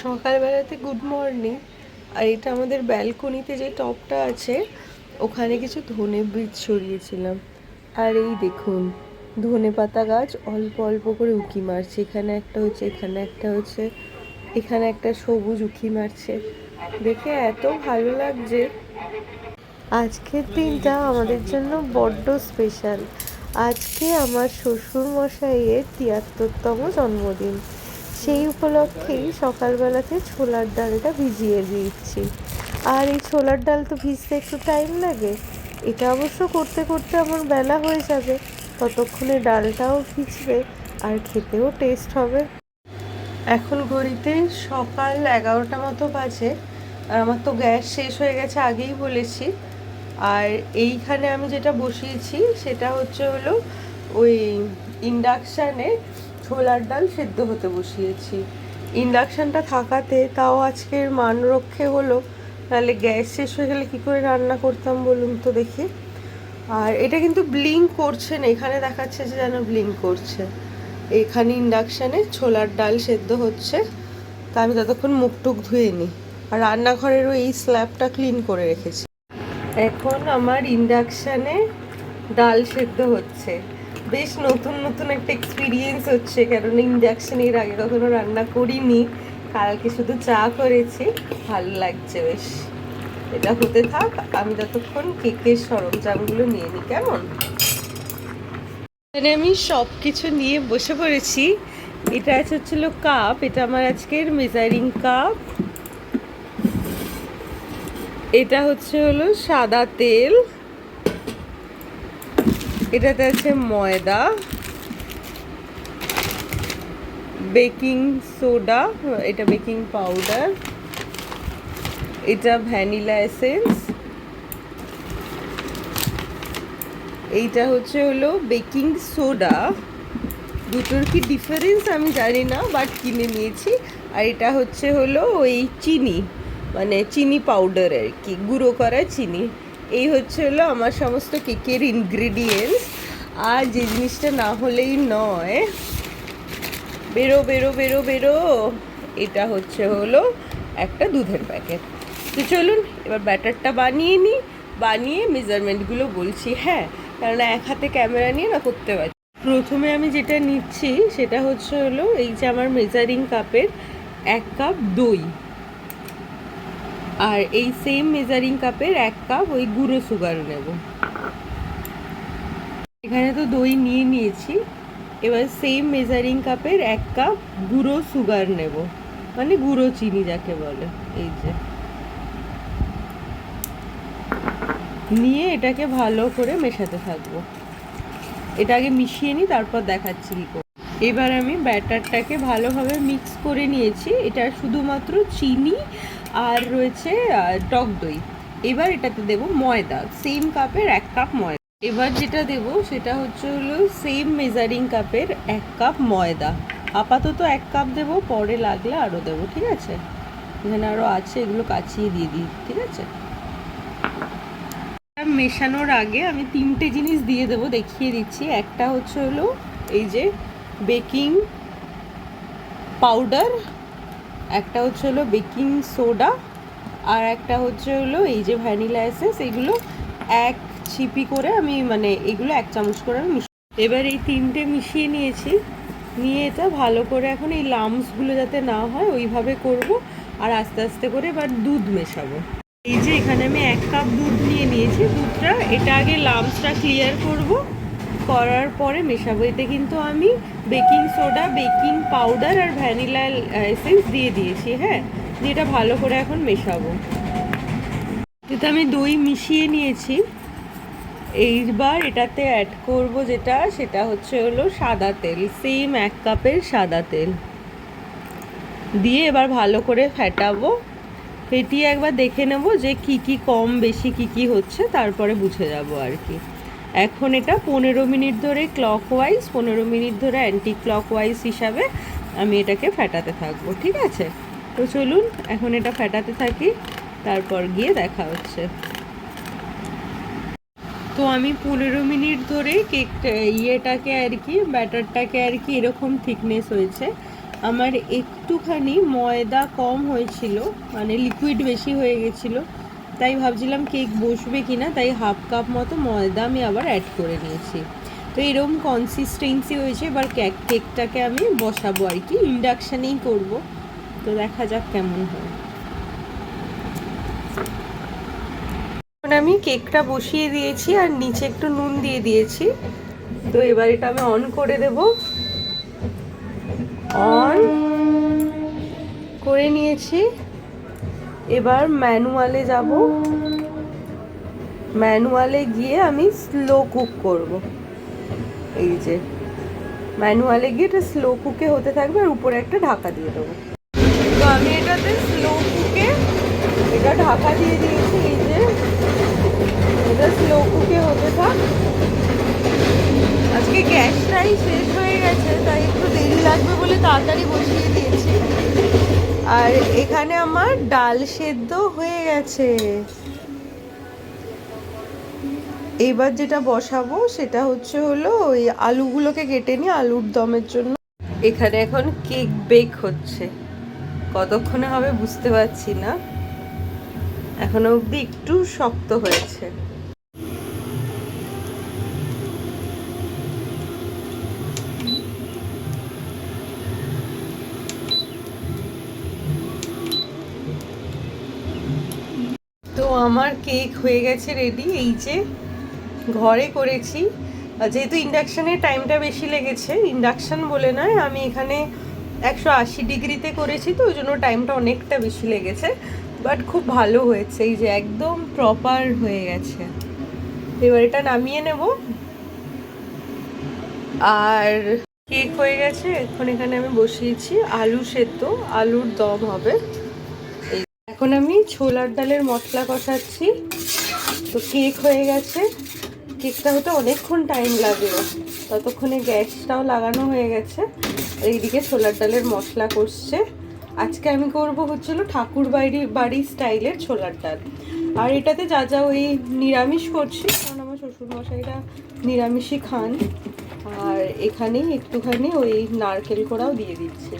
সকালবেলাতে good morning. আর এটা আমাদের ব্যালকনিতে যে টবটা আছে ওখানে কিছু ধনে বীজ ছড়িয়েছিলাম। আর এই দেখুন ধনে পাতা গাছ অল্প অল্প করে উঁকি মারছে। এখানে একটা হচ্ছে, এখানে একটা হচ্ছে, এখানে একটা সবুজ উঁকি মারছে। দেখে এত ভালো লাগছে। আজকের দিনটা আমাদের জন্য বড্ড স্পেশাল। আজকে আমার শ্বশুর মশাইয়ের ৭৩তম জন্মদিন। সেই উপলক্ষেই সকালবেলাতে ছোলার ডালটা ভিজিয়ে দিচ্ছি। আর এই ছোলার ডাল তো ভিজতে একটু টাইম লাগে। এটা অবশ্য করতে করতে আমার বেলা হয়ে যাবে, ততক্ষণে ডালটাও ভিজবে আর খেতেও টেস্ট হবে। এখন ঘড়িতে সকাল ১১টা মতো বাজে। আর আমার তো গ্যাস শেষ হয়ে গেছে, আগেই বলেছি। আর এইখানে আমি যেটা বসিয়েছি সেটা হলো ওই ইন্ডাকশানে ছোলার ডাল সেদ্ধ হতে বসিয়েছি। ইন্ডাকশানটা থাকাতে তাও আজকের মান রক্ষে হলো, নাহলে গ্যাস শেষ হয়ে গেলে কী করে রান্না করতাম বলুন তো দেখি। আর এটা কিন্তু ব্লিঙ্ক করছে না, এখানে দেখাচ্ছে যে যেন ব্লিঙ্ক করছে। এখানে ইন্ডাকশানে ছোলার ডাল সেদ্ধ হচ্ছে। তা আমি ততক্ষণ মুখ টুক ধুয়ে নিই। আর রান্নাঘরেরও এই স্ল্যাবটা ক্লিন করে রেখেছি। এখন আমার ইন্ডাকশানে ডাল সেদ্ধ হচ্ছে। বেশ নতুন নতুন একটা এক্সপিরিয়েন্স হচ্ছে, কারণ ইন্ডাকশানে এর আগে কখনো রান্না করিনি। কালকে শুধু চা করেছি, ভালো লাগছে বেশ। এটা হতে থাক, আমি ততক্ষণ কেকের সরঞ্জামগুলো নিয়ে নিই। কেমন? এখানে আমি সব কিছু নিয়ে বসে পড়েছি। এটা হচ্ছিল কাপ, এটা আমার আজকের মেজারিং কাপ। এটা হলো সাদা তেল, এটাতে আছে ময়দা, বেকিং সোডা, এটা বেকিং পাউডার, এটা ভ্যানিলা এসেন্স, এইটা হলো বেকিং সোডা। দুটোর কি ডিফারেন্স আমি জানি না, বাট কিনে নিয়েছি। আর এটা হলো ওই চিনি, মানে চিনি পাউডার আর কি, গুঁড়ো করা চিনি। এই হলো আমার সমস্ত কেকের ইনগ্রিডিয়েন্টস। আর যে জিনিসটা না হলেই নয়, বেরো বেরো বেরো বেরো, এটা হলো একটা দুধের প্যাকেট। তো চলুন এবার ব্যাটারটা বানিয়ে নিই, বানিয়ে মেজারমেন্টগুলো বলছি। হ্যাঁ, কারণ এক হাতে ক্যামেরা নিয়ে না করতে পারছি। প্রথমে আমি যেটা নিচ্ছি সেটা হলো এই যে আমার মেজারিং কাপের ১ কাপ দই। আর এই সেম মেজারিং কাপের ১ কাপ ওই গুঁড়ো সুগার নেব। এখানে তো দই নিয়ে নিয়েছি। এবার সেম মেজারিং কাপের ১ কাপ গুঁড়ো সুগার নেব, মানে গুঁড়ো চিনি যাকে বলে। এই যে নিয়ে এটাকে ভালো করে মেশাতে থাকবো। এটা আগে মিশিয়ে নিই, তারপর দেখাচ্ছি কী করব। এবার আমি ব্যাটারটাকে ভালোভাবে মিক্স করে নিয়েছি। এটা শুধুমাত্র চিনি আর রয়েছে টক দই। এবার এটাতে দেব ময়দা, সেম কাপের ১ কাপ ময়দা। এবার যেটা দেব সেটা হলো সেম মেজারিং কাপের ১ কাপ ময়দা। আপাতত ১ কাপ দেবো, পরে লাগলে আরও দেবো, ঠিক আছে? এখানে আরও আছে, এগুলো কাচিয়ে দিয়ে দিই, ঠিক আছে? মেশানোর আগে আমি ৩টে জিনিস দিয়ে দেবো, দেখিয়ে দিচ্ছি। একটা হলো এই যে বেকিং পাউডার, একটা হলো বেকিং সোডা, আর একটা হলো এই যে ভ্যানিলা এসেন্স। এগুলো ১ ছিপি করে আমি, মানে এগুলো ১ চামচ করে আমি এবার এই ৩টে মিশিয়ে নিয়েছি। নিয়ে এটা ভালো করে এখন এই লাম্পসগুলো যাতে না হয় ওইভাবে করব। আর আস্তে আস্তে করে এবার দুধ মেশাবো। এই যে এখানে আমি ১ কাপ দুধ নিয়ে নিয়েছি। দুধটা এটা আগে লাম্পসটা ক্লিয়ার করব, করার পরে মেশাবো। এতে কিন্তু আমি বেকিং সোডা, বেকিং পাউডার আর ভ্যানিলা এসেন্স দিয়ে দিয়েছি। হ্যাঁ, দিয়ে এটা ভালো করে এখন মেশাবো। এতে আমি দই মিশিয়ে নিয়েছি। এইবার এটাতে অ্যাড করব যেটা, সেটা হলো সাদা তেল, সেম ১ কাপের সাদা তেল দিয়ে এবার ভালো করে ফেটাবো। ফেটিয়ে একবার দেখে নেব যে কি কি কম বেশি কি কি হচ্ছে, তারপরে বুঝে যাব আর কি। এখন এটা ১৫ মিনিট ধরে ক্লকওয়াইজ, ১৫ মিনিট ধরে অ্যান্টি ক্লকওয়াইজ হিসাবে আমি এটাকে ফেটাতে থাকবো, ঠিক আছে? তো চলুন এখন এটা ফেটাতে থাকি, তারপর গিয়ে দেখা হচ্ছে। তো আমি ১৫ মিনিট ধরে কেকটা ইয়েটাকে আর কি, ব্যাটারটাকে আর কি এরকম থিকনেস হয়েছে, আমার একটুখানি ময়দা কম হয়েছিল, মানে লিকুইড বেশি হয়ে গেছিল, তাই ভাবছিলাম কেক বসবে কিনা, তাই হাফ কাপ মতো ময়দা আমি আবার অ্যাড করে নিয়েছি। তো এরকম কনসিস্টেন্সি হয়েছে। এবার কেকটাকে আমি বসাবো আর কি, ইন্ডাকশানেই করব। তো দেখা যাক কেমন হয়। এখন আমি কেকটা বসিয়ে দিয়েছি আর নিচে একটু নুন দিয়ে দিয়েছি। তো এবার এটা আমি অন করে দেব। অন করে নিয়েছি। এবার ম্যানুয়ালে যাব। ম্যানুয়ালে গিয়ে আমি স্লো কুক করব। এই যে ম্যানুয়ালে গিয়ে এটা স্লো কুকে হতে থাকবে আর উপরে একটা ঢাকা দিয়ে দেবো। তো আমি এটাতে স্লো কুকে এটা ঢাকা দিয়ে দিয়েছি। এই যে এটা স্লো কুকে হতে থাক। আজকে গ্যাসটাই শেষ হয়ে গেছে, তাই একটু দেরি লাগবে বলে তাড়াতাড়ি বসিয়ে দিয়েছি। আর এখানে আমার ডাল সেদ্ধ হয়ে গেছে। এইবার যেটা বসাবো সেটা হলো ওই আলুগুলোকে কেটে নিয়ে আলুর দমের জন্য। এখানে এখন কেক বেক হচ্ছে, কতক্ষণে হবে বুঝতে পারছি না, এখনো অবধি একটু শক্ত হয়েছে। তো আমার কেক হয়ে গেছে রেডি। এই যে ঘরে করেছি, যেহেতু ইন্ডাকশানের টাইমটা বেশি লেগেছে, ইন্ডাকশান বলে নয়, আমি এখানে 180 ডিগ্রিতে করেছি, তো ওই জন্য টাইমটা অনেকটা বেশি লেগেছে, বাট খুব ভালো হয়েছে। এই যে একদম প্রপার হয়ে গেছে। এবার এটা নামিয়ে নেব। আর কেক হয়ে গেছে। এখন এখানে আমি বসিয়েছি আলু সেদ্ধ, আলুর দম হবে। এই এখন আমি ছোলার ডালের মশলা কষাচ্ছি। তো কেক হয়ে গেছে। কেকটা হতে অনেকক্ষণ টাইম লাগলো, ততক্ষণে গ্যাসটাও লাগানো হয়ে গেছে। এইদিকে ছোলার ডালের মশলা কষছে। আজকে আমি করবো ঠাকুর বাড়ি স্টাইলের ছোলার ডাল। আর এটাতে যা যা ওই নিরামিষ করছি, কারণ আমার শ্বশুরমশাইরা নিরামিষই খান। আর এখানেই একটুখানি ওই নারকেল কোড়াও দিয়ে দিচ্ছি।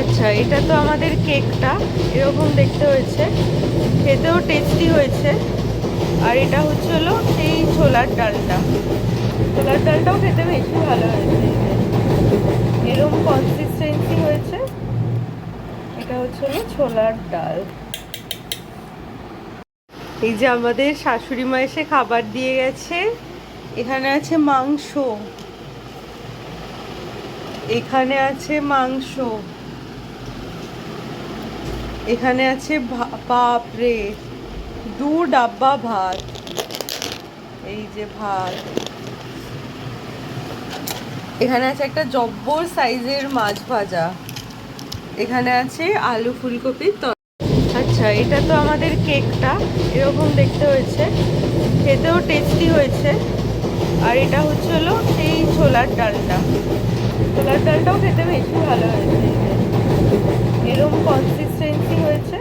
আচ্ছা, এটা তো আমাদের কেকটা এরকম দেখতে হয়েছে, খেতেও টেস্টি হয়েছে। আর এটা হলো সেই ছোলার ডালটা। ছোলার ডালটাও খেতে বেশি ভালো হয়েছে। এরকম কনসিস্টেন্সি হয়েছে। এটা হলো ছোলার ডাল। এই যে আমাদের শাশুড়ি মা এসে খাবার দিয়ে গেছে। এখানে আছে মাংস, এখানে আছে মাংস, এখানে আছে বাপরে 2 ডাব্বা ভাত। এই যে ভাত, এখানে আছে একটা জব্বর সাইজের মাছ ভাজা, এখানে আছে আলু ফুলকপির তরকারি। আচ্ছা, এটা তো আমাদের কেকটা এরকম দেখতে হয়েছে, খেতেও টেস্টি হয়েছে। আর এটা হলো সেই ছোলার ডালটা। ছোলার ডালটাও খেতে বেশি ভালো হয়েছে। এরকম কনসিস্টেন্সি হয়েছে।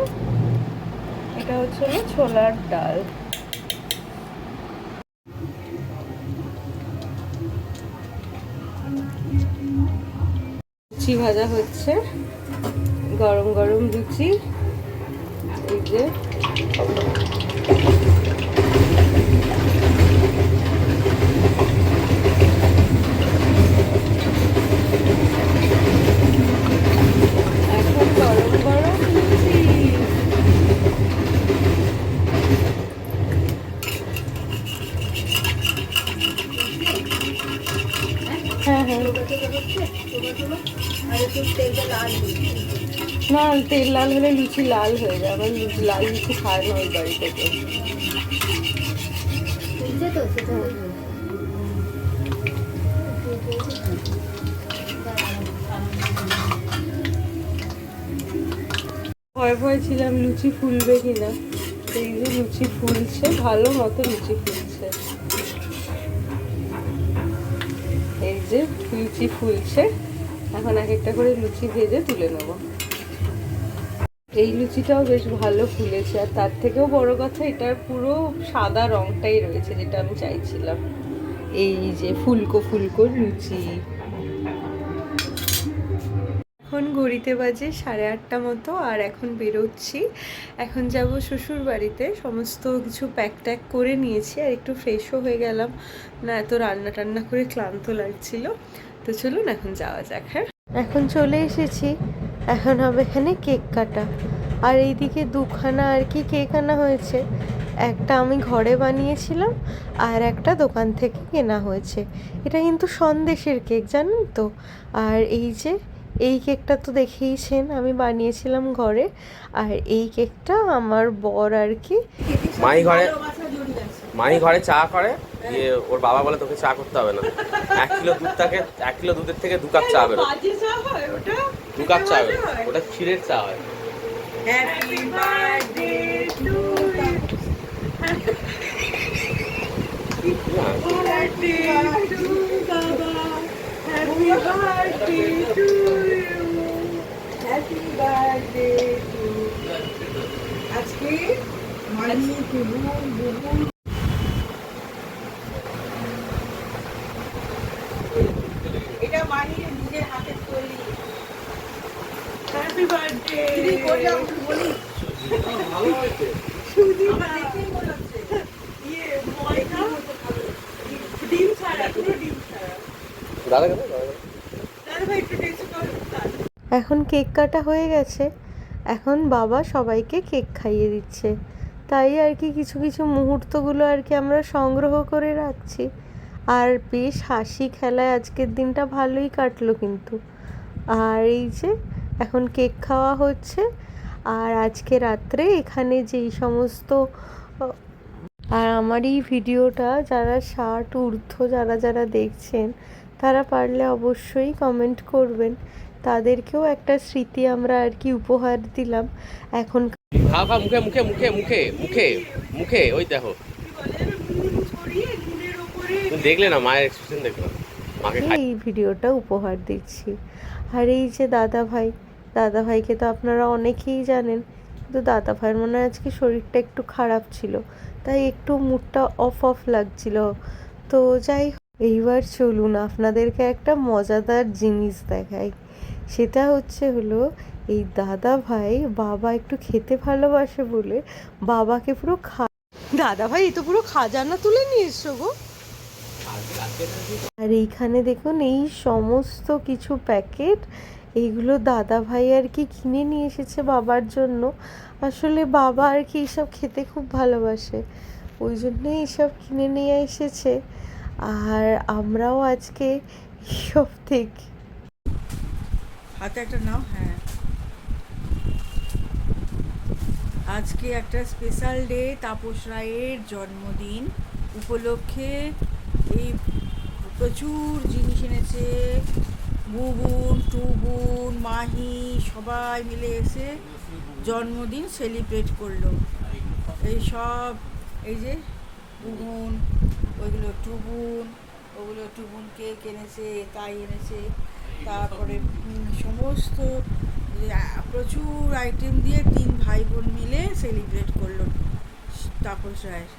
এটা হলো ছোলার ডাল। লুচি ভাজা হচ্ছে, গরম গরম লুচি। এই যে এখন গরম গরম লুচি। হ্যাঁ হ্যাঁ, না তেল লাল হলে লুচি লাল হয়ে যায়, আমার লাল লুচি খায় না ওই বাড়ি থেকে। ভয় ভয় ছিলাম লুচি ফুলবে কিনা, এই যে লুচি ফুলছে, ভালো মতো লুচি ফুলছে। এই যে লুচি ফুলছে, এখন এক একটা করে লুচি ভেজে তুলে নেব। এই লুচিটাও বেশ ভালো ফুলেছে, আর তার থেকেও বড় কথা এটার পুরো সাদা রংটাই রয়েছে, যেটা আমি চাইছিলাম। এই যে ফুলকো ফুলকো লুচি। এখন ঘড়িতে বাজে 8:30 মতো, আর এখন বেরোচ্ছি। এখন যাব শ্বশুর বাড়িতে, সমস্ত কিছু প্যাক ট্যাক করে নিয়েছি, আর একটু ফ্রেশও হয়ে গেলাম, না এত রান্না টান্না করে ক্লান্ত লাগছিল। তো চলুন এখন যাওয়া যাক। হ্যাঁ, এখন চলে এসেছি, এখন হবে এখানে কেক কাটা। আর এইদিকে দুখানা আর কি কেক আনা হয়েছে, একটা আমি ঘরে বানিয়েছিলাম আর একটা দোকান থেকে কেনা হয়েছে। এটা কিন্তু সন্দেশের কেক, জানেন তো। আর এই যে এই কেকটা তো দেখেইছেন আমি বানিয়েছিলাম ঘরে, আর এই কেকটা আমার বর আর কি মাই ঘরে চা করে, দিয়ে ওর বাবা বলে তোকে চা করতে হবে না, 1 কিলো দুধের থেকে 2 কাপ চা বেরো, 2 কাপ চা বেরো, ওটা ক্ষীরের চা হয়। Happy birthday to happy birthday to you, happy birthday to. আজকে মানি বুবু এটা মানি নিজের হাতে তৈরি। হ্যাপি বার্থডে বলি ভালো হয়েছে সুজি দেখেই মনে হচ্ছে ইয়ে ময়দা ডিম ছাড়া, পুরো ডিম ছাড়া। দাদা ভাই একটু টেস্ট করো। এখন কেক কাটা হয়ে গেছে, এখন বাবা সবাইকে কেক খাইয়ে দিচ্ছে। তাই আর কি কিছু কিছু মুহূর্তগুলো আর কি আমরা সংগ্রহ করে রাখছি। আর বেশ হাসি খেলায় আজকের দিনটা ভালোই কাটলো কিন্তু। আর এই যে এখন কেক খাওয়া হচ্ছে, আর আজকে রাত্রে এখানে যেই সমস্ত আর আমার এই ভিডিওটা যারা 60 ঊর্ধ্ব যারা যারা দেখছেন, তারা পারলে অবশ্যই কমেন্ট করবেন, তাদেরকেও একটা স্মৃতি আমরা আর কি উপহার দিলাম। এখন খা খা, মুখে মুখে মুখে মুখে মুখে মুখে, ওই দেখো দেখলে না মায়ের এক্সপ্রেশন, দেখলাম মাকে এই ভিডিওটা উপহার দিচ্ছি। আর এই যে দাদা ভাইকে তো আপনারা অনেকেই জানেন, কিন্তু দাদা ভাইয়ের মনে হয় আজকে শরীরটা একটু খারাপ ছিল, তাই একটু মুডটা অফ অফ লাগছিল। তো যাই হোক, এইবার চলুন আপনাদেরকে একটা মজাদার জিনিস দেখাই। সেটা হলো এই দাদা ভাই, বাবা একটু খেতে ভালোবাসে বলে বাবাকে পুরো দাদা ভাই তো পুরো খাজানা তুলে নিয়ে এসছো গো। আর এইখানে দেখুন এই সমস্ত কিছু প্যাকেট, এইগুলো দাদা ভাই আর কি কিনে নিয়ে এসেছে বাবার জন্য। আসলে বাবা আর কি এইসব খেতে খুব ভালোবাসে, ওই জন্যই এইসব কিনে নিয়ে এসেছে। আর আমরাও আজকে এইসব থেকে হাতে একটা নাও। হ্যাঁ, আজকে একটা স্পেশাল ডে, তাপস রায়ের জন্মদিন উপলক্ষে এই প্রচুর জিনিস এনেছে। বুবুন, টুবুন, মাহি সবাই মিলে এসে জন্মদিন সেলিব্রেট করলো। এই সব, এই যে বুবুন, ওইগুলো টুবুন, ওগুলো টুবুন কেক এনেছে, তাই এনেছে। তারপরে সমস্ত প্রচুর আইটেম দিয়ে 3 ভাই বোন মিলে সেলিব্রেট করলো তাপস রায়ের।